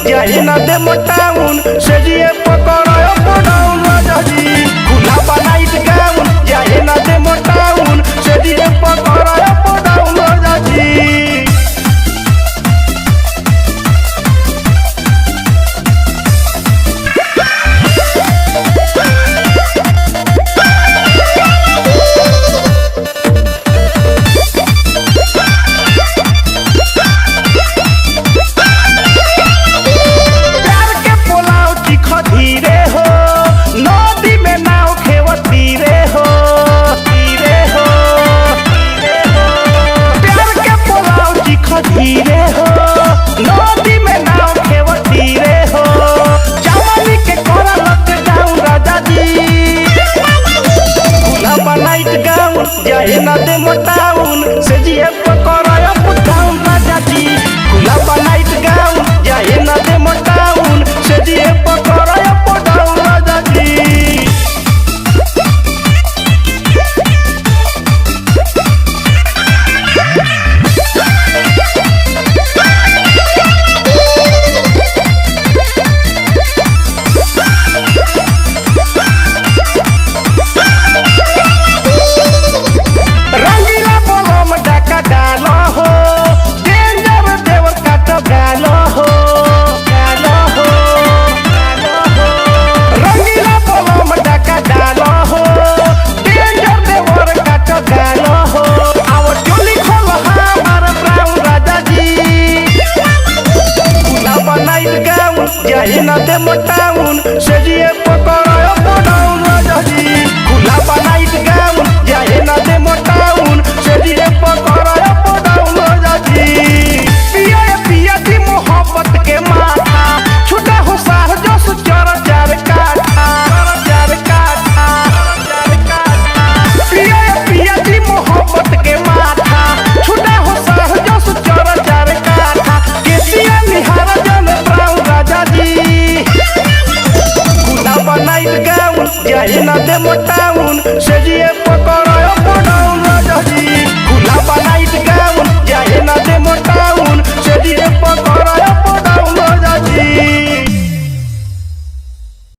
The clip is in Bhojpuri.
जाए ना दे मोटाउन से जिए पकड़ो पड़ाउन राजा जी खुला बनाइट गाउन जाए ना दे मोटाउन से जिए पकड़ो पड़ाउन राजा जी। धीरे हो नदी में नाव खेवती रे हो जवानी के कोरा लग जाऊं राजा जी खुला बनाइट गाउन जाए ना दे मोटाउन से जिए पकड़ो पुटाउन राजा जी खुला बनाइट गाउन जाए ना दे मोटाउन से जिए पकड़ो पुटाउन राजा जी। जाए ना दे मोटाउन से जिए पकड़ो पड़ाउन राजा जी खुला बनाइट गाउन जाए ना दे मोटाउन से जिए पकड़ो पड़ाउन राजा जी। पिया पिया दी मोहब्बत के माथा छुटा हो साह जो सुचर जार काठा पिया पिया दी मोहब्बत के माथा छुटा हो साह जो सुचर जार काठा केसिया निहार जन प्राण राजा जी खुला बनाइट गाउन जाए ना दे मोटाउन से जिए